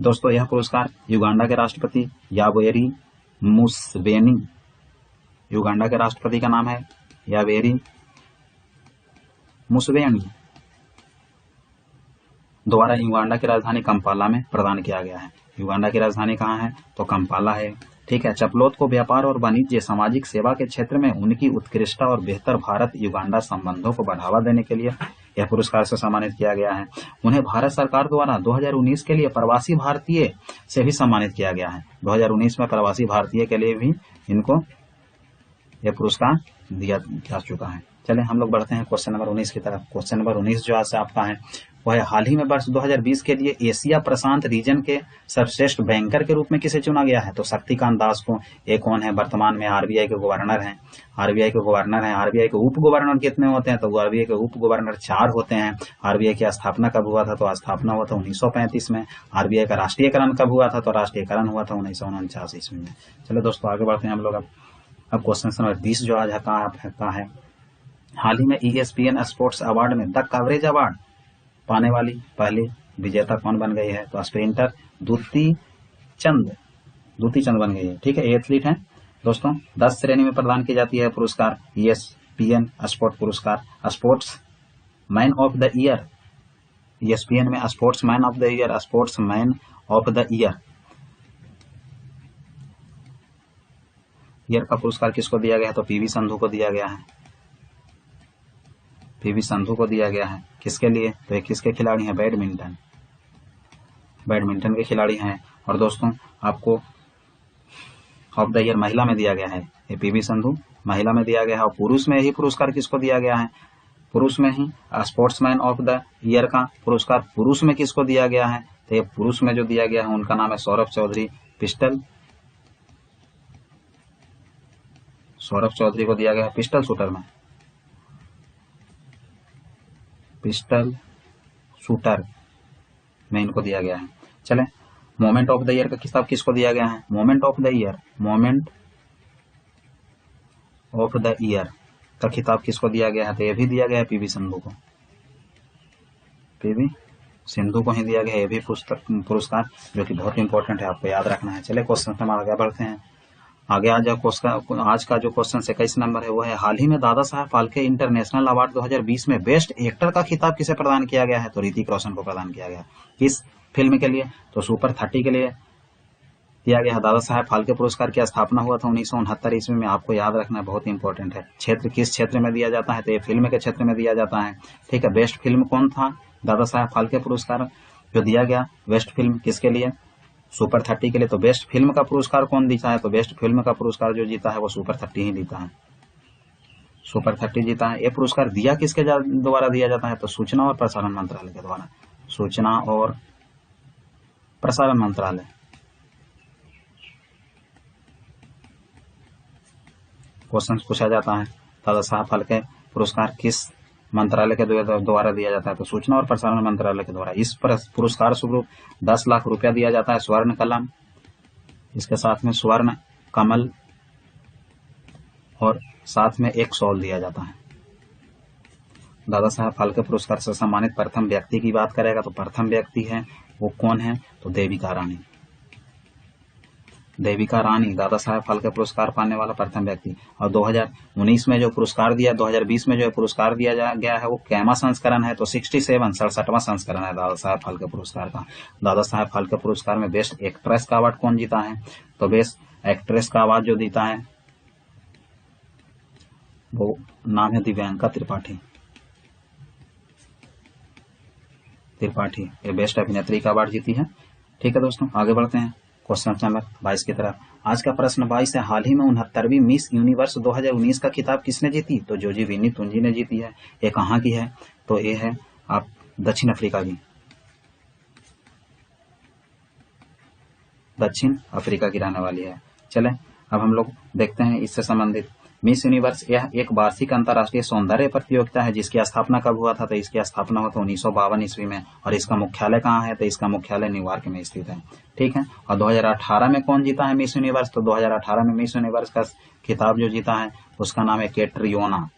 दोस्तों, यह पुरस्कार युगांडा के राष्ट्रपति यावेरी मुसेवेनी, युगांडा के राष्ट्रपति का नाम है यावेरी मुसेवेनी, द्वारा युगांडा की राजधानी कंपाला में प्रदान किया गया है। युगांडा की राजधानी कहाँ है? तो कंपाला है, ठीक है। चपलोत को व्यापार और वाणिज्य, सामाजिक सेवा के क्षेत्र में उनकी उत्कृष्टता और बेहतर भारत युगांडा संबंधों को बढ़ावा देने के लिए यह पुरस्कार से सम्मानित किया गया है। उन्हें भारत सरकार द्वारा 2019 के लिए प्रवासी भारतीय से भी सम्मानित किया गया है। 2019 में प्रवासी भारतीय के लिए भी इनको यह पुरस्कार दिया जा चुका है। चले हम लोग बढ़ते हैं क्वेश्चन नंबर 19 की तरफ। क्वेश्चन नंबर 19 जो आज से आपका है वो है, हाल ही में वर्ष 2020 के लिए एशिया प्रशांत रीजन के सर्वश्रेष्ठ बैंकर के रूप में किसे चुना गया है? तो शक्तिकांत दास को। ये कौन है? वर्तमान में आरबीआई के गवर्नर हैं। आरबीआई के उप गवर्नर कितने होते हैं? तो आरबीआई के उप गवर्नर 4 होते हैं। आरबीआई की स्थापना कब हुआ था? तो स्थापना हुआ था 1935 में। आरबीआई का राष्ट्रीयकरण कब हुआ था? तो राष्ट्रीयकरण हुआ था 1949 ईस्वी में। चलो दोस्तों आगे बढ़ते हैं हम लोग। अब क्वेश्चन नंबर 20 जो आज का है, हाल ही में ESPN स्पोर्ट्स अवार्ड में द कवरेज अवार्ड पाने वाली पहली विजेता कौन बन गई है? तो स्प्रिंटर दूती चंद बन गई है, ठीक है। एथलीट है दोस्तों। 10 श्रेणी में प्रदान की जाती है पुरस्कार ESPN स्पोर्ट पुरस्कार। Sports man of the year, ESPN में sports man of the year का पुरस्कार किसको दिया गया है? तो पीवी संधू को दिया गया है। पीवी संधू को दिया गया है किसके लिए? तो ये किसके खिलाड़ी हैं? बैडमिंटन के खिलाड़ी हैं। और दोस्तों आपको ऑफ द ईयर महिला में दिया गया है, ये पीवी संधू महिला में दिया गया है। और पुरुष में यही पुरस्कार किसको दिया गया है, पुरुष में ही स्पोर्ट्समैन ऑफ द ईयर का पुरस्कार पुरुष में किसको दिया गया है, तो ये पुरुष में जो दिया गया है उनका नाम है सौरभ चौधरी पिस्टल, सौरभ चौधरी को दिया गया है पिस्टल शूटर में, पिस्टल शूटर में इनको दिया गया है। चले, मोमेंट ऑफ द ईयर का खिताब किसको दिया गया है, moment of the year, moment of the year का खिताब किसको दिया गया है, तो ये भी दिया गया है पीवी संधू को, पीवी सिंधु को ही दिया गया है ये भी पुरस्कार, जो कि बहुत इंपॉर्टेंट है, आपको याद रखना है। चले क्वेश्चन में आगे बढ़ते हैं। आगे आज का जो क्वेश्चन 21 नंबर है वो है, हाल ही में दादा साहब फाल्के इंटरनेशनल अवार्ड 2020 में बेस्ट एक्टर का खिताब किसे प्रदान किया गया है, तो ऋतिक रोशन को प्रदान किया गया। किस फिल्म के लिए, तो सुपर 30 के लिए दिया गया है। दादा साहब फाल्के पुरस्कार की स्थापना हुआ था 1969 ईस्वी में, आपको याद रखना है, बहुत इंपॉर्टेंट है। क्षेत्र किस क्षेत्र में दिया जाता है, तो ये फिल्म के क्षेत्र में दिया जाता है। ठीक है, बेस्ट फिल्म कौन था, दादा साहब फाल्के पुरस्कार जो दिया गया बेस्ट फिल्म किसके लिए, सुपर 30 के लिए। तो बेस्ट फिल्म का पुरस्कार कौन जीता है, तो बेस्ट फिल्म का पुरस्कार जो जीता है वो सुपर 30 ही जीता है, सुपर 30 जीता है। ये पुरस्कार दिया किसके द्वारा दिया जाता है, तो सूचना और प्रसारण मंत्रालय के द्वारा, सूचना और प्रसारण मंत्रालय। क्वेश्चन पूछा जाता है, दादा साहब फाल्के पुरस्कार किस मंत्रालय के द्वारा दिया जाता है, तो सूचना और प्रसारण मंत्रालय के द्वारा। इस पुरस्कार स्वरूप 10 लाख रुपया दिया जाता है, स्वर्ण कलम, इसके साथ में स्वर्ण कमल और साथ में एक शॉल दिया जाता है। दादा साहब फाल्के पुरस्कार से सम्मानित प्रथम व्यक्ति की बात करेगा तो प्रथम व्यक्ति है वो कौन है, तो देविका रानी, देविका रानी दादा साहब फाल्के पुरस्कार पाने वाला प्रथम व्यक्ति। और 2019 में जो पुरस्कार दिया, 2020 में जो पुरस्कार दिया गया है वो कैमा संस्करण है, तो 67वां संस्करण है दादा साहब फाल्के पुरस्कार का। दादा साहब फाल्के पुरस्कार में बेस्ट एक्ट्रेस का अवार्ड कौन जीता है, तो बेस्ट एक्ट्रेस का अवार्ड जो जीता है वो नाम है दिव्यांका त्रिपाठी, त्रिपाठी ये बेस्ट अभिनेत्री का अवार्ड जीती है। ठीक है दोस्तों, आगे बढ़ते हैं क्वेश्चन नंबर 22 की तरफ। आज का प्रश्न 22 है, हाल ही में 69वीं मिस यूनिवर्स 2019 का खिताब किसने जीती, तो जोजी विनी तुंजी ने जीती है। ये कहाँ की है, तो ये है आप दक्षिण अफ्रीका की, दक्षिण अफ्रीका की रहने वाली है। चले अब हम लोग देखते हैं इससे संबंधित मिस यूनिवर्स, यह एक वार्षिक अंतर्राष्ट्रीय सौंदर्य प्रतियोगिता है जिसकी स्थापना कब हुआ था, तो इसकी स्थापना हुआ था 1952 ईस्वी में। और इसका मुख्यालय कहाँ है, तो इसका मुख्यालय न्यूयॉर्क में स्थित है। ठीक है, और 2018 में कौन जीता है मिस यूनिवर्स, तो 2018 में मिस यूनिवर्स का खिताब जो जीता है उसका नाम है कैटरियोना,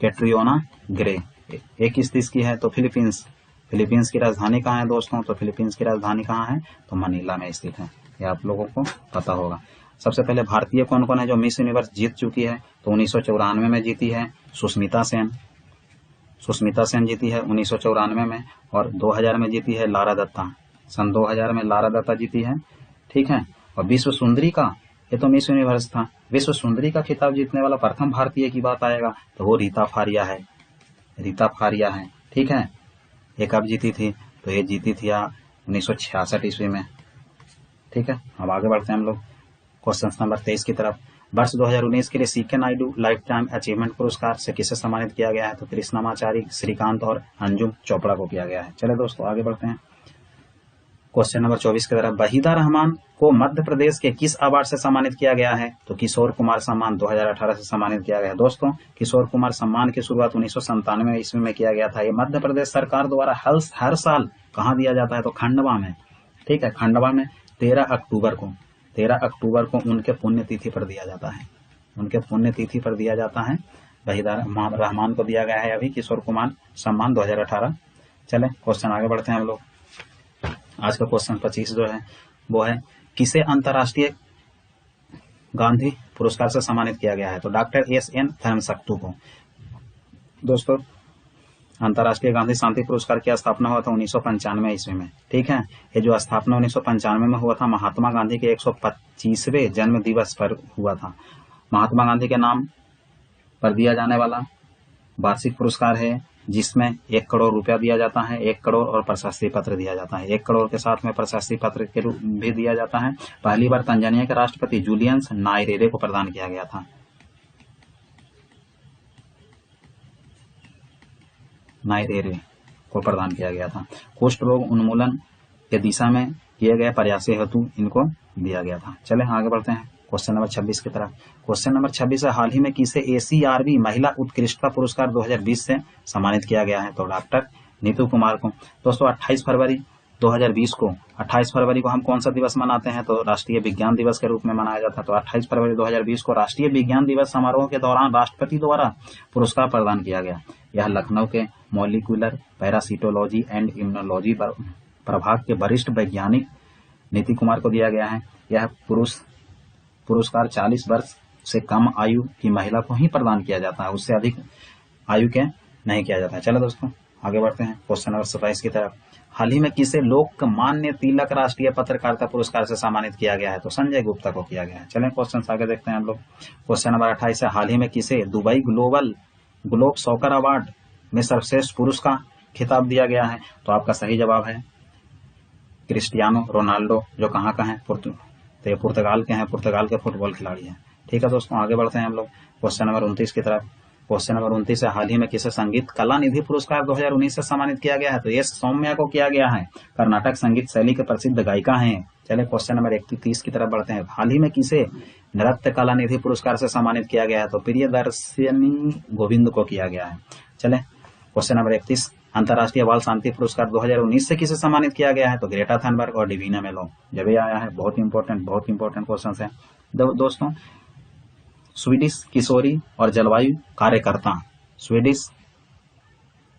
कैटरियोना ग्रे। एक किस देश की है, तो फिलीपींस, फिलीपींस की राजधानी कहाँ है दोस्तों, तो फिलीपींस की राजधानी कहाँ है, तो मनीला में स्थित है, ये आप लोगों को पता होगा। सबसे पहले भारतीय कौन कौन है जो मिस यूनिवर्स जीत चुकी है, तो 1994 में जीती है सुष्मिता सेन, सुष्मिता सेन जीती है 1994 में। और 2000 में जीती है लारा दत्ता, सन 2000 में लारा दत्ता जीती है। ठीक है, और विश्व सुंदरी का, ये तो मिस यूनिवर्स था, विश्व सुंदरी का खिताब जीतने वाला प्रथम भारतीय की बात आएगा तो वो रीता फारिया है, रीता फारिया है। ठीक है, ये कब जीती थी, तो ये जीती थी 1966 ईस्वी में। ठीक है, अब आगे बढ़ते हैं हम लोग क्वेश्चन नंबर 23 की तरफ। वर्ष 2019 के लिए CK Nayudu lifetime achievement पुरस्कार से किसे सम्मानित किया गया है, तो कृष्णमाचारी, श्रीकांत और अंजुम चोपड़ा को किया गया है। चले दोस्तों आगे बढ़ते हैं क्वेश्चन नंबर 24 की तरफ। वहीदा रहमान को मध्य प्रदेश के किस अवार्ड से सम्मानित किया गया है, तो किशोर कुमार सम्मान 2018 से सम्मानित किया गया है। दोस्तों किशोर कुमार सम्मान की शुरुआत 1997 ईस्वी में किया गया था। ये मध्य प्रदेश सरकार द्वारा हर साल कहाँ दिया जाता है, तो खंडवा में। ठीक है, खंडवा में 13 अक्टूबर को उनके पुण्यतिथि पर दिया जाता है, उनके पुण्यतिथि पर दिया जाता है। वहीदा रहमान को दिया गया है अभी किशोर कुमार सम्मान 2018। चले क्वेश्चन आगे बढ़ते हैं हम लोग। आज का क्वेश्चन 25 जो है वो है, किसे अंतर्राष्ट्रीय गांधी पुरस्कार से सम्मानित किया गया है, तो डॉक्टर SN धर्मशक्तु को। दोस्तों अंतर्राष्ट्रीय गांधी शांति पुरस्कार की स्थापना हुआ था 1995 ईस्वी में। ठीक है, ये जो स्थापना 1995 में हुआ था महात्मा गांधी के 125वें जन्म दिवस पर हुआ था। महात्मा गांधी के नाम पर दिया जाने वाला वार्षिक पुरस्कार है जिसमें 1 करोड़ रुपया दिया जाता है, 1 करोड़ और प्रशस्ति पत्र दिया जाता है। 1 करोड़ के साथ में प्रशस्ति पत्र के रूप भी दिया जाता है। पहली बार तंजानिया के राष्ट्रपति जूलियस नायरेरे को प्रदान किया गया था। नायरेरे को प्रदान किया गया था। कुष्ठ रोग उन्मूलन के दिशा में किए गए प्रयास हेतु इनको दिया गया था। चले आगे बढ़ते हैं क्वेश्चन नंबर 26 की तरफ। क्वेश्चन नंबर 26 है, हाल ही में किसे ACRB महिला उत्कृष्टता पुरस्कार 2020 से सम्मानित किया गया है? तो डॉक्टर नीतू कुमार को। दोस्तों 28 फरवरी 2020 को, 28 फरवरी को हम कौन सा दिवस मनाते हैं? तो राष्ट्रीय विज्ञान दिवस के रूप में मनाया जाता है। तो 28 फरवरी 2020 को राष्ट्रीय विज्ञान दिवस समारोह के दौरान राष्ट्रपति द्वारा पुरस्कार प्रदान किया गया। यह लखनऊ के मॉलिक्यूलर पैरासिटोलॉजी एंड इम्यूनोलॉजी प्रभाग के वरिष्ठ वैज्ञानिक नीति कुमार को दिया गया है। यह पुरस्कार 40 वर्ष से कम आयु की महिला को ही प्रदान किया जाता है, उससे अधिक आयु के नहीं किया जाता है। चलो दोस्तों आगे बढ़ते हैं क्वेश्चन नंबर 27 की तरफ। हाल ही में किसे लोकमान्य तिलक राष्ट्रीय पत्रकारिता पुरस्कार से सम्मानित किया गया है? तो संजय गुप्ता को किया गया है। चलें क्वेश्चन आगे देखते हैं हम लोग। क्वेश्चन नंबर 28 है, हाल ही में किसे दुबई ग्लोब सॉकर अवार्ड में सर्वश्रेष्ठ पुरुष का खिताब दिया गया है? तो आपका सही जवाब है क्रिस्टियानो रोनाल्डो, जो कहाँ का है? पुर्तगाल के हैं, पुर्तगाल के फुटबॉल खिलाड़ी हैं। ठीक है दोस्तों आगे बढ़ते हैं हम लोग क्वेश्चन नंबर 29 की तरफ। क्वेश्चन नंबर 29 है, हाल ही में किसे संगीत कला निधि पुरस्कार 2019 से सम्मानित किया गया है? तो ये सौम्या को किया गया है, कर्नाटक संगीत शैली के प्रसिद्ध गायिका हैं। चले क्वेश्चन नंबर 31 की तरफ बढ़ते हैं। हाल ही में किसे नृत्य कला निधि पुरस्कार से सम्मानित किया गया है? तो प्रियदर्शनी गोविंद को किया गया है। चले क्वेश्चन नंबर 31, अंतर्राष्ट्रीय बाल शांति पुरस्कार 2019 से किसे सम्मानित किया गया है? तो ग्रेटा थनबर्ग और डिवीना मेलो। जब ये आया है बहुत इंपॉर्टेंट क्वेश्चन है दोस्तों। स्वीडिश किशोरी और जलवायु कार्यकर्ता, स्वीडिश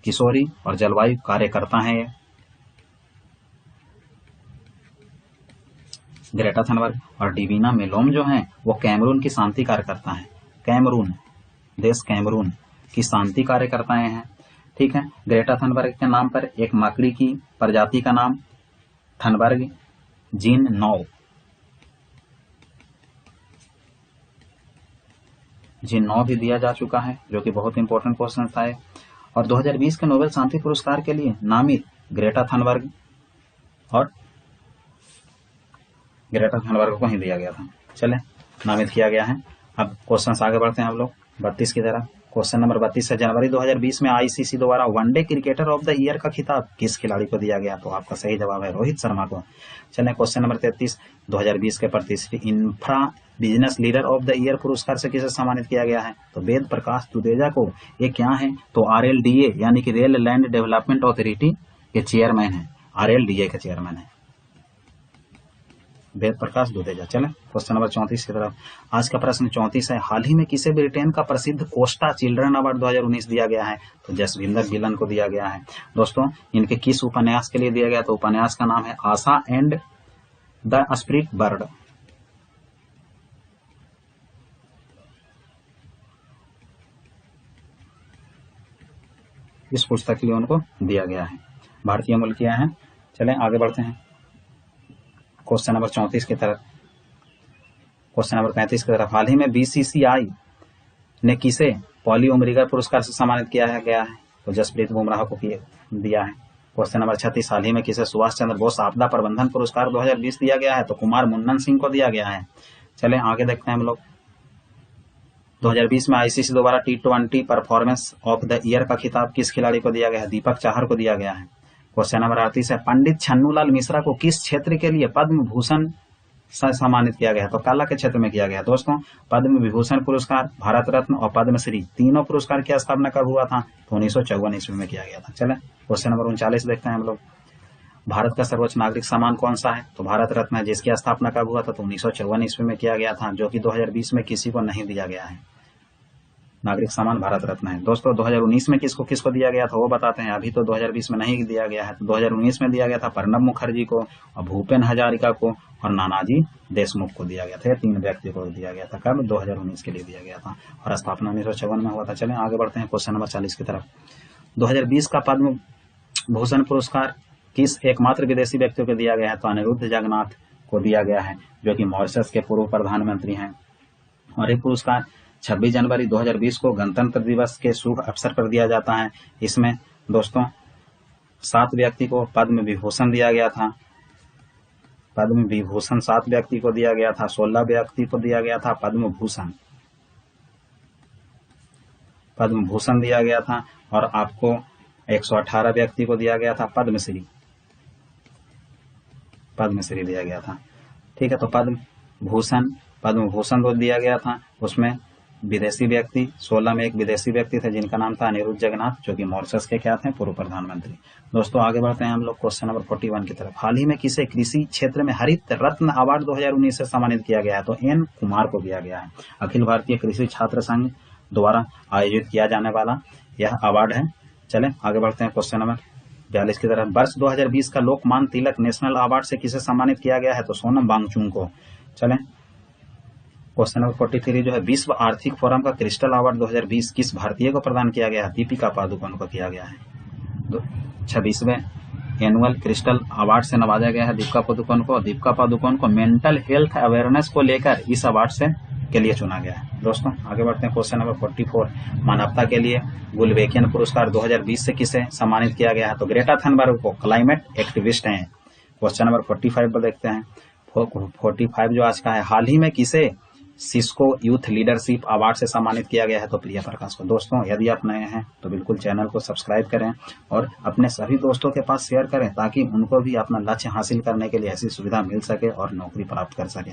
किशोरी और जलवायु कार्यकर्ता है ये ग्रेटा थनबर्ग। और डिवीना मेलोम जो है वो कैमरून की शांति कार्यकर्ता है। कैमरून की शांति कार्यकर्ताएं हैं। ठीक है, ग्रेटा थनबर्ग के नाम पर एक मकड़ी की प्रजाति का नाम थनबर्ग जीन 9 भी दिया जा चुका है, जो कि बहुत इंपॉर्टेंट क्वेश्चन था। और 2020 के नोबेल शांति पुरस्कार के लिए नामित ग्रेटा थनबर्ग को ही दिया गया था। चले नामित किया गया है। अब क्वेश्चन आगे बढ़ते हैं हम लोग 32 की तरफ। क्वेश्चन नंबर 32 है, जनवरी 2020 में ICC द्वारा one day cricketer of the year का खिताब किस खिलाड़ी को दिया गया? तो आपका सही जवाब है रोहित शर्मा को। चलें क्वेश्चन नंबर 33, 2020 के प्रतिष्ठित infra business leader of the year पुरस्कार से किसे सम्मानित किया गया है? तो वेद प्रकाश दुदेजा को। ये क्या है? तो RLDA यानी कि रेल लैंड डेवलपमेंट अथॉरिटी के चेयरमैन है, RLDA के चेयरमैन है वेद प्रकाश दुदेजा। चले क्वेश्चन नंबर 34 की तरफ। आज का प्रश्न 34 है, हाल ही में किसे ब्रिटेन का प्रसिद्ध कोस्टा चिल्ड्रन अवार्ड 2019 दिया गया है? तो जसविंदर गिलन को दिया गया है। दोस्तों इनके किस उपन्यास के लिए दिया गया? तो उपन्यास का नाम है आशा एंड द स्पिरिट बर्ड। इस पुस्तक के लिए उनको दिया गया है, भारतीय मूल किया है। चलें आगे बढ़ते हैं क्वेश्चन नंबर 34 की तरफ। क्वेश्चन नंबर 35 की तरफ। हाल ही में BCCI ने किसे पॉली उमरिगर पुरस्कार से सम्मानित किया गया है? तो जसप्रीत बुमराह को दिया है। क्वेश्चन नंबर 36, हाल ही में किसे सुभाष चंद्र बोस आपदा प्रबंधन पुरस्कार 2020 दिया गया है? तो कुमार मुन्नन सिंह को दिया गया है। चलें आगे देखते हैं हम लोग। 2020 में ICC द्वारा T20 performance of the year का खिताब किस खिलाड़ी को दिया गया है? दीपक चाहर को दिया गया है। क्वेश्चन नंबर 38 है, पंडित छन्नूलाल मिश्रा को किस क्षेत्र के लिए पद्म भूषण से सम्मानित किया गया है? तो कला के क्षेत्र में किया गया। दोस्तों पद्म विभूषण पुरस्कार, भारत रत्न और पद्मश्री तीनों पुरस्कार की स्थापना कब हुआ था? तो 1954 ईस्वी में किया गया था। चले क्वेश्चन नंबर 39 देखते हैं हम लोग। भारत का सर्वोच्च नागरिक सम्मान कौन सा है? तो भारत रत्न है, जिसकी स्थापना कब हुआ था? तो 1954 ईस्वी में किया गया था, जो कि 2020 में किसी को नहीं दिया गया है। नागरिक सम्मान भारत रत्न है। दोस्तों 2019 में किसको किसको दिया गया था वो बताते हैं। अभी तो 2020 में नहीं दिया गया है, तो 2019 में दिया गया था प्रणब मुखर्जी को और भूपेन हजारिका को और नानाजी देशमुख को दिया गया था। 3 व्यक्ति को दिया गया था। कब? 2019 के लिए दिया गया था और स्थापना 1954 में हुआ था। चलें आगे बढ़ते हैं क्वेश्चन नंबर 40 की तरफ। 2020 का पद्म भूषण पुरस्कार किस एकमात्र विदेशी व्यक्ति को दिया गया है? तो अनिरुद्ध जगन्नाथ को दिया गया है, जो कि मॉरिशस के पूर्व प्रधानमंत्री हैं। और ये पुरस्कार 26 जनवरी 2020 को गणतंत्र दिवस के शुभ अवसर पर दिया जाता है। इसमें दोस्तों 7 व्यक्ति को पद्म विभूषण दिया गया था। पद्म विभूषण 7 व्यक्ति को दिया गया था। 16 व्यक्ति को दिया गया था पद्म भूषण। पद्म भूषण दिया गया था और आपको 118 व्यक्ति को दिया गया था पद्मश्री। पद्मश्री दिया गया था। ठीक है, तो पद्म भूषण को दिया गया था। उसमें विदेशी व्यक्ति 16 में एक विदेशी व्यक्ति थे जिनका नाम था अनिरुद्ध जगन्नाथ, जो कि मॉरिशस के क्या थे, पूर्व प्रधानमंत्री। दोस्तों आगे बढ़ते हैं हम लोग क्वेश्चन नंबर 41 की तरफ। हाल ही में किसे कृषि क्षेत्र में हरित रत्न अवार्ड 2019 से सम्मानित किया गया है? तो एन कुमार को दिया गया है। अखिल भारतीय कृषि छात्र संघ द्वारा आयोजित किया जाने वाला यह अवार्ड है। चले आगे बढ़ते हैं क्वेश्चन नंबर 42 की तरफ। वर्ष 2020 का लोकमान्य तिलक नेशनल अवार्ड से किसे सम्मानित किया गया है? तो सोनम वांगचुक को। चलें क्वेश्चन नंबर 43 जो है, विश्व आर्थिक फोरम का क्रिस्टल अवार्ड 2020 किस भारतीय को प्रदान किया गया है? दीपिका पादुकोण को किया गया है। 26वें एनुअल क्रिस्टल अवार्ड से नवाजा गया है दीपिका पादुकोण को। दीपिका पादुकोण को मेंटल हेल्थ अवेयरनेस को लेकर इस अवार्ड से के लिए चुना गया है। दोस्तों आगे बढ़ते हैं क्वेश्चन नंबर 44। मानवता के लिए गुलबेकियन पुरस्कार 2020 से किसे सम्मानित किया गया है? तो ग्रेटा थनबर्ग को, क्लाइमेट एक्टिविस्ट हैं। क्वेश्चन नंबर 45 पर देखते हैं। 45 जो आज का है, हाल ही में किसे सिस्को यूथ लीडरशिप अवार्ड से सम्मानित किया गया है? तो प्रिया प्रकाश को। दोस्तों यदि आप नए हैं तो बिल्कुल चैनल को सब्सक्राइब करें और अपने सभी दोस्तों के पास शेयर करें ताकि उनको भी अपना लक्ष्य हासिल करने के लिए ऐसी सुविधा मिल सके और नौकरी प्राप्त कर सके।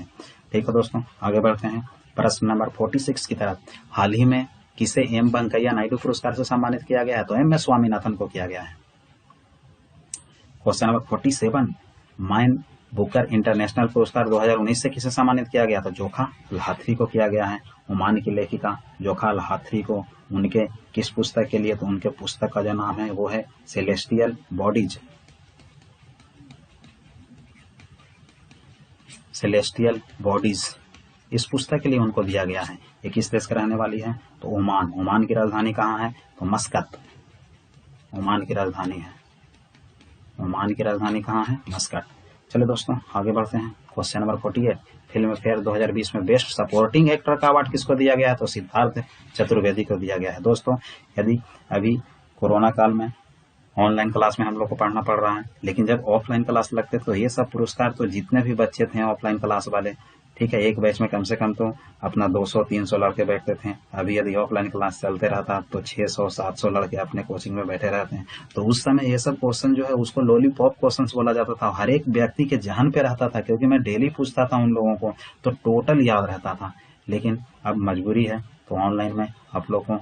ठीक है दोस्तों, आगे बढ़ते हैं प्रश्न नंबर 46 की तरफ। हाल ही में किसे एम वेंकैया नायडू पुरस्कार से सम्मानित किया गया है? तो एम एस स्वामीनाथन को किया गया है। Question number 47। Mine Booker international पुरस्कार 2019 से किसे सम्मानित किया गया? तो जोखा लाथरी को किया गया है। ओमान की लेखिका जोखा लाथरी को उनके किस पुस्तक के लिए? तो उनके पुस्तक का जो नाम है वो है सेलेस्टियल बॉडीज। सेलेस्टियल बॉडीज इस पुस्तक के लिए उनको दिया गया है। ये किस देश की रहने वाली है? तो ओमान। ओमान की राजधानी कहाँ है? तो मस्कत। ओमान की राजधानी है। ओमान की राजधानी कहाँ है? मस्कट। चलिए दोस्तों आगे बढ़ते हैं क्वेश्चन नंबर 48। फिल्म फेयर 2020 में बेस्ट सपोर्टिंग एक्टर का अवार्ड किसको दिया गया है? तो सिद्धार्थ चतुर्वेदी को दिया गया है। दोस्तों यदि अभी कोरोना काल में ऑनलाइन क्लास में हम लोग को पढ़ना पड़ रहा है, लेकिन जब ऑफलाइन क्लास लगते तो ये सब पुरस्कार तो जितने भी बच्चे थे ऑफलाइन क्लास वाले, ठीक है, एक बैच में कम से कम तो अपना 200-300 लड़के बैठते थे। अभी यदि ऑफलाइन क्लास चलते रहता तो 600-700 लड़के अपने कोचिंग में बैठे रहते हैं। तो उस समय ये सब क्वेश्चन जो है उसको लॉलीपॉप क्वेश्चंस बोला जाता था। हर एक व्यक्ति के जहन पे रहता था क्योंकि मैं डेली पूछता था उन लोगों को, तो टोटल याद रहता था। लेकिन अब मजबूरी है तो ऑनलाइन में आप लोग को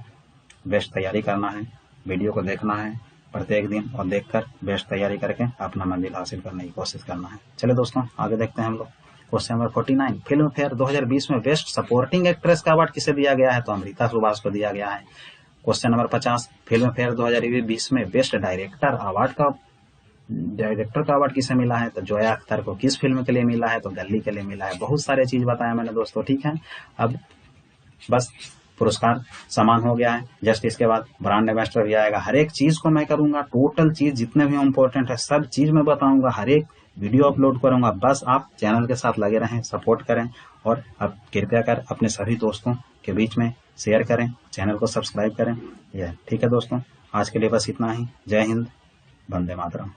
बेस्ट तैयारी करना है, वीडियो को देखना है प्रत्येक दिन और देखकर बेस्ट तैयारी करके अपना मंजिल हासिल करने की कोशिश करना है। चलिए दोस्तों आगे देखते हैं हम लोग क्वेश्चन नंबर 49। फिल्म फेयर 2020 में बेस्ट सपोर्टिंग एक्ट्रेस का अवार्ड किसे दिया गया है? तो अमृता सुभाष को दिया गया है। Question number 50। फिल्म फेयर 2020 में बेस्ट डायरेक्टर का अवार्ड किसे मिला है? तो जोया अख्तर को। किस फिल्म के लिए मिला है? तो गली के लिए मिला है। बहुत सारे चीज बताया मैंने दोस्तों, ठीक है। अब बस पुरस्कार समान हो गया है। जस्ट इसके बाद ब्रांड एम्बेसडर भी आएगा। हर एक चीज को मैं करूंगा, टोटल चीज जितने भी इम्पोर्टेंट है सब चीज मैं बताऊंगा, हर एक वीडियो अपलोड करूंगा। बस आप चैनल के साथ लगे रहें, सपोर्ट करें और अब कृपया कर अपने सभी दोस्तों के बीच में शेयर करें, चैनल को सब्सक्राइब करें। ठीक है दोस्तों, आज के लिए बस इतना ही। जय हिंद, वंदे मातरम।